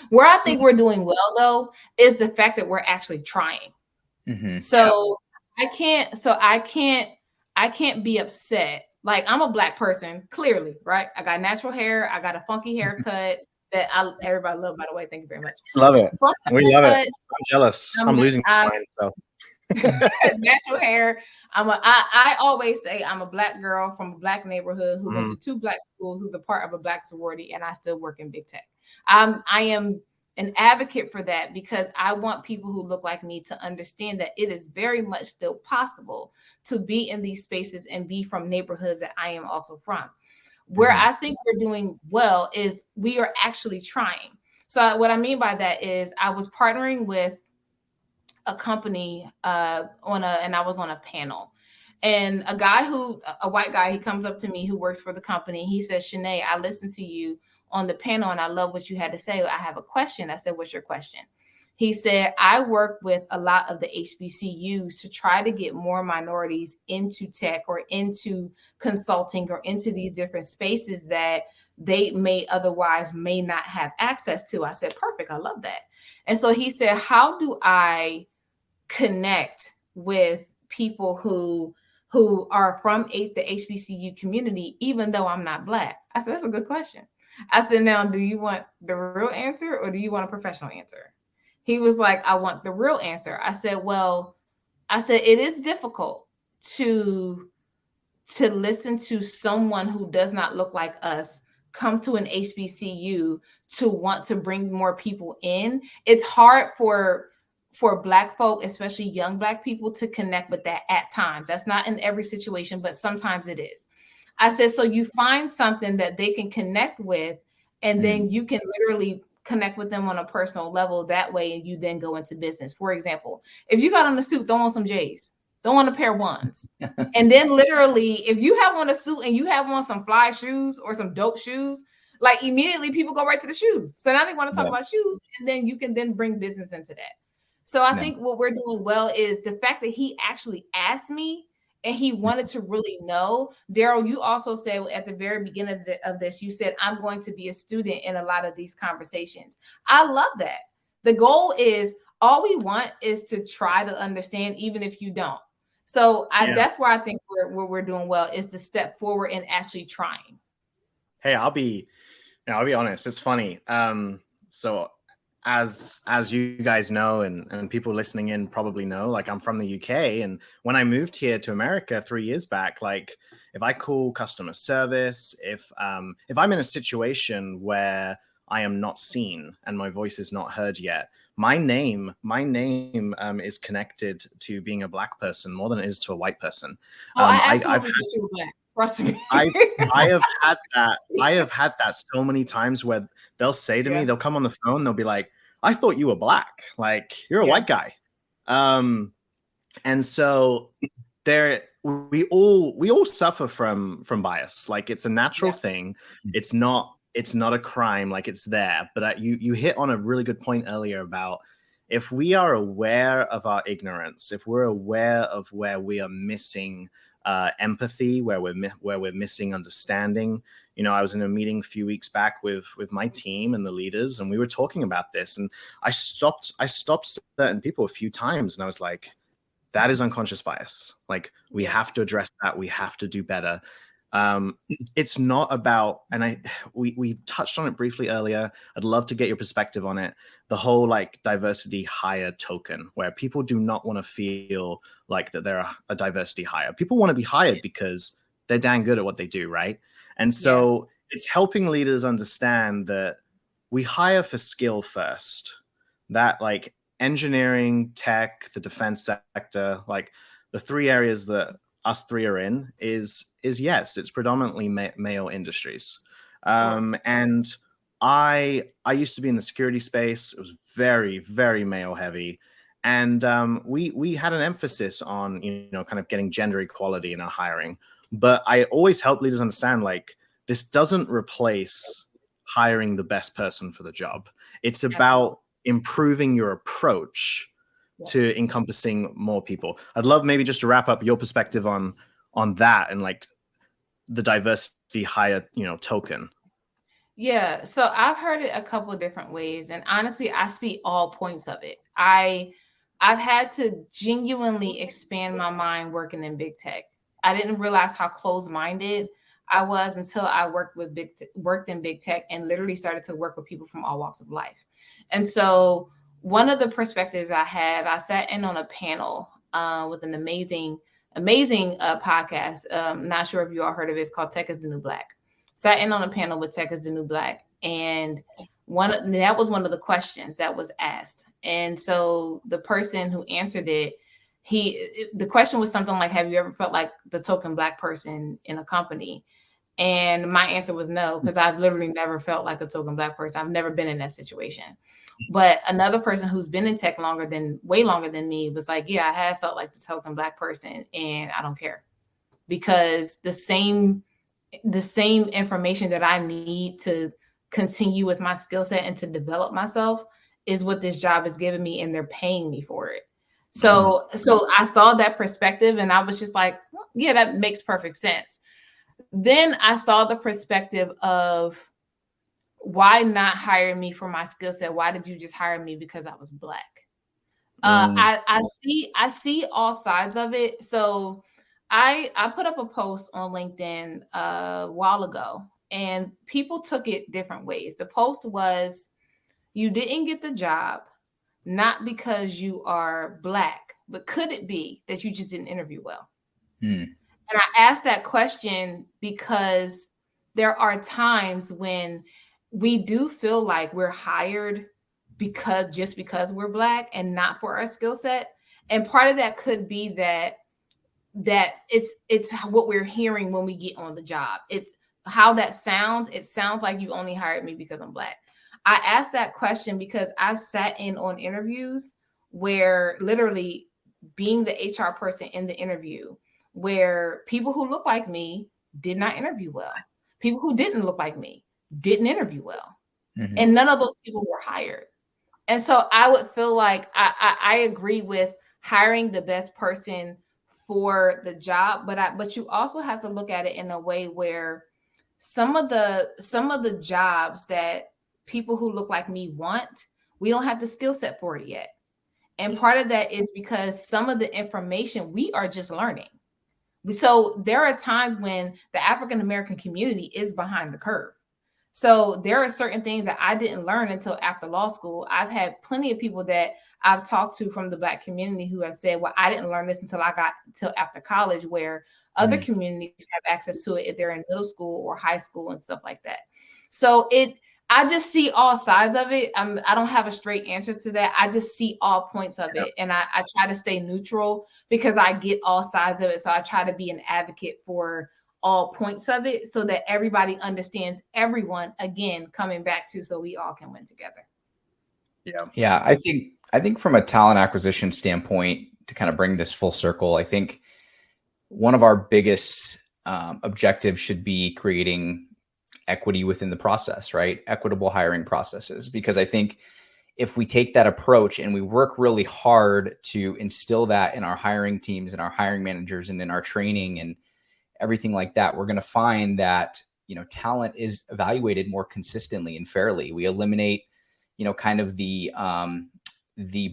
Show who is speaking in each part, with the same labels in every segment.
Speaker 1: Where I think we're doing well though is the fact that we're actually trying. So I can't be upset. Like, I'm a Black person, clearly, right? I got natural hair, I got a funky haircut that everybody love, by the way. Thank you very much.
Speaker 2: Love it.
Speaker 1: Funky
Speaker 2: We love it.
Speaker 1: haircut,
Speaker 2: I'm jealous. I'm losing my mind. So
Speaker 1: natural hair. I always say I'm a Black girl from a Black neighborhood who went to 2 Black schools, who's a part of a Black sorority, and I still work in big tech. I am an advocate for that because I want people who look like me to understand that it is very much still possible to be in these spaces and be from neighborhoods that I am also from. Where I think we're doing well is we are actually trying. So what I mean by that is I was partnering with a company and I was on a panel, and a white guy, he comes up to me who works for the company. He says, Shanae, I listened to you on the panel and I love what you had to say. I have a question. I said, what's your question? He said, I work with a lot of the HBCUs to try to get more minorities into tech or into consulting or into these different spaces that they may not have access to. I said, perfect. I love that. And so he said, how do I connect with people who are from the HBCU community, even though I'm not Black? I said, that's a good question. I said, now, do you want the real answer or do you want a professional answer? He was like, I want the real answer. I said, it is difficult to listen to someone who does not look like us come to an HBCU to want to bring more people in. It's hard for Black folk, especially young Black people, to connect with that at times. That's not in every situation, but sometimes it is. I said, so you find something that they can connect with, and then you can literally connect with them on a personal level that way, and you then go into business. For example, if you got on a suit, throw on some J's, throw on a pair of ones. And then literally, if you have on a suit and you have on some fly shoes or some dope shoes, like immediately people go right to the shoes. So now they want to talk about shoes, and then you can then bring business into that. So I think what we're doing well is the fact that he actually asked me and he wanted to really know. Daryl, you also said at the very beginning of this, you said, I'm going to be a student in a lot of these conversations. I love that. The goal is, all we want is to try to understand, even if you don't. So that's where I think we're doing well, is to step forward and actually trying.
Speaker 2: Hey, I'll be honest. It's funny. So as you guys know, and people listening in probably know, like, I'm from the UK, and when I moved here to America 3 years back, like, if I call customer service, if I'm in a situation where I am not seen and my voice is not heard yet, my name is connected to being a Black person more than it is to a white person.
Speaker 1: I've had you Black. Trust me.
Speaker 2: I have had that so many times where they'll say to me, they'll come on the phone, they'll be like, I thought you were Black, like, you're a white guy. And so we all suffer from bias. Like, it's a natural thing. It's not a crime, like, it's there. But you hit on a really good point earlier about, if we are aware of our ignorance, if we're aware of where we are missing empathy, where we're missing understanding. You know, I was in a meeting a few weeks back with my team and the leaders, and we were talking about this, and I stopped certain people a few times, and I was like, that is unconscious bias. Like, we have to address that. We have to do better. It's not about, and we touched on it briefly earlier. I'd love to get your perspective on it. The whole, like, diversity hire token, where people do not want to feel like that they're a diversity hire. People want to be hired because they're dang good at what they do, right? And so it's helping leaders understand that we hire for skill first. That, like, engineering, tech, the defense sector, like, the three areas that us three are in is yes, it's predominantly male industries. And I used to be in the security space. It was very, very male heavy. And we had an emphasis on, kind of getting gender equality in our hiring. But I always help leaders understand, like, this doesn't replace hiring the best person for the job. It's about improving your approach to encompassing more people. I'd love maybe just to wrap up your perspective on that and, like, the diversity hire, token.
Speaker 1: Yeah, so I've heard it a couple of different ways, and honestly, I see all points of it. I've had to genuinely expand my mind working in big tech. I didn't realize how closed-minded I was until I worked in big tech and literally started to work with people from all walks of life. And so, one of the perspectives I have, I sat in on a panel with an amazing podcast. Not sure if you all heard of it. It's called Tech is the New Black. Sat in on a panel with Tech is the New Black, and that was one of the questions that was asked. And so the person who answered it, the question was something like, "Have you ever felt like the token Black person in a company?" And my answer was no, because I've literally never felt like a token Black person. I've never been in that situation. But another person who's been in tech way longer than me was like, "Yeah, I have felt like the token Black person, and I don't care, because the same information that I need to continue with my skill set and to develop myself is what this job is giving me, and they're paying me for it." So I saw that perspective, and I was just like, yeah, that makes perfect sense. Then I saw the perspective of, why not hire me for my skill set? Why did you just hire me because I was Black? I see all sides of it. So I put up a post on LinkedIn a while ago, and people took it different ways. The post was, "You didn't get the job not because you are Black, but could it be that you just didn't interview well?" And I asked that question because there are times when we do feel like we're hired because we're Black and not for our skill set. And part of that could be that it's what we're hearing when we get on the job. It's how that sounds. It sounds like you only hired me because I'm Black. I asked that question because I've sat in on interviews where, literally, being the HR person in the interview, where people who look like me did not interview well. People who didn't look like me didn't interview well. And none of those people were hired. And so I would feel like I agree with hiring the best person for the job, but you also have to look at it in a way where some of the jobs that people who look like me want, we don't have the skill set for it yet. And part of that is because some of the information we are just learning. So there are times when the African American community is behind the curve. So there are certain things that I didn't learn until after law school. I've had plenty of people that I've talked to from the Black community who have said, "Well, I didn't learn this until after college," where other communities have access to it if they're in middle school or high school and stuff like that. So I just see all sides of it. I don't have a straight answer to that. I just see all points of it. And I try to stay neutral because I get all sides of it. So I try to be an advocate for all points of it so that everybody understands everyone, again, coming back to, so we all can win together.
Speaker 3: Yeah. I think from a talent acquisition standpoint, to kind of bring this full circle, I think one of our biggest objectives should be creating equity within the process, right? Equitable hiring processes, because I think if we take that approach and we work really hard to instill that in our hiring teams and our hiring managers and in our training and everything like that, we're going to find that, talent is evaluated more consistently and fairly. We eliminate, kind of the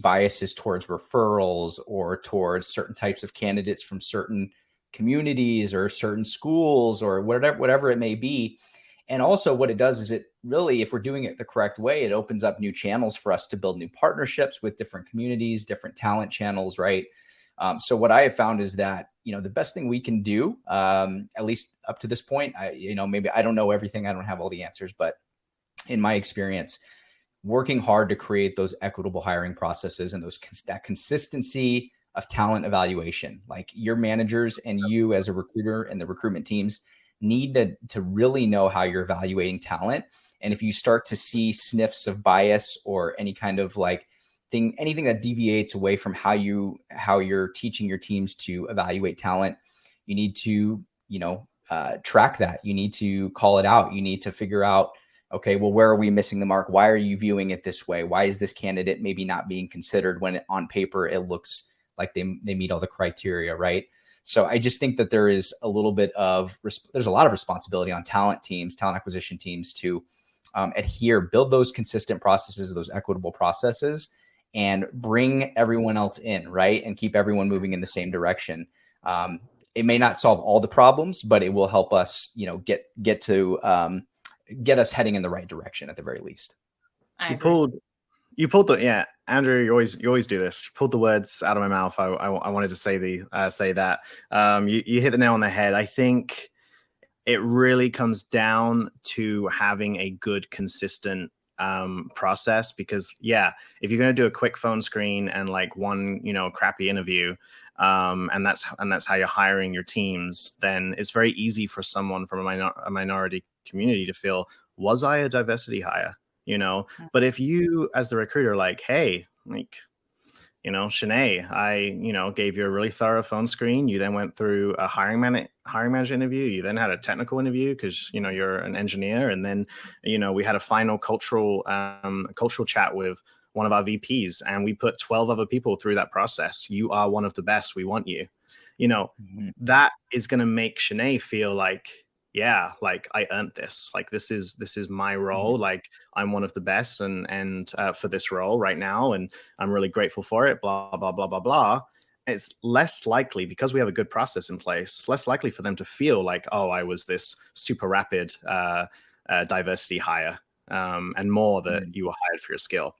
Speaker 3: biases towards referrals or towards certain types of candidates from certain communities or certain schools or whatever it may be. And also what it does is it really, if we're doing it the correct way, it opens up new channels for us to build new partnerships with different communities, different talent channels, right? So what I have found is that, the best thing we can do, at least up to this point, maybe I don't know everything, I don't have all the answers, but in my experience, working hard to create those equitable hiring processes and that consistency of talent evaluation, like your managers and you as a recruiter and the recruitment teams need to really know how you're evaluating talent. And if you start to see sniffs of bias or any kind of anything that deviates away from how you're teaching your teams to evaluate talent, you need to, track that. You need to call it out. You need to figure out, okay, well, where are we missing the mark? Why are you viewing it this way? Why is this candidate maybe not being considered when on paper it looks like they meet all the criteria, right? So I just think that there's a lot of responsibility on talent acquisition teams to build those consistent processes, those equitable processes, and bring everyone else in, right? And keep everyone moving in the same direction. It may not solve all the problems, but it will help us, get us heading in the right direction at the very least.
Speaker 2: You pulled the Andrew. You always do this. You pulled the words out of my mouth. I wanted to say that. You hit the nail on the head. I think it really comes down to having a good, consistent process, because if you're going to do a quick phone screen and like one crappy interview, and that's how you're hiring your teams, then it's very easy for someone from a minority community to feel, was I a diversity hire? But if you as the recruiter, like, hey, like, Shanae, I, gave you a really thorough phone screen. You then went through a hiring manager interview. You then had a technical interview because, you're an engineer. And then, we had a final cultural chat with one of our VPs, and we put 12 other people through that process. You are one of the best. We want you. That is going to make Shanae feel like, like, I earned this. Like, this is my role. Like, I'm one of the best and for this role right now, and I'm really grateful for it. Blah blah blah blah blah. It's less likely, because we have a good process in place, less likely for them to feel like, oh, I was this super rapid diversity hire, and more that you were hired for your skill.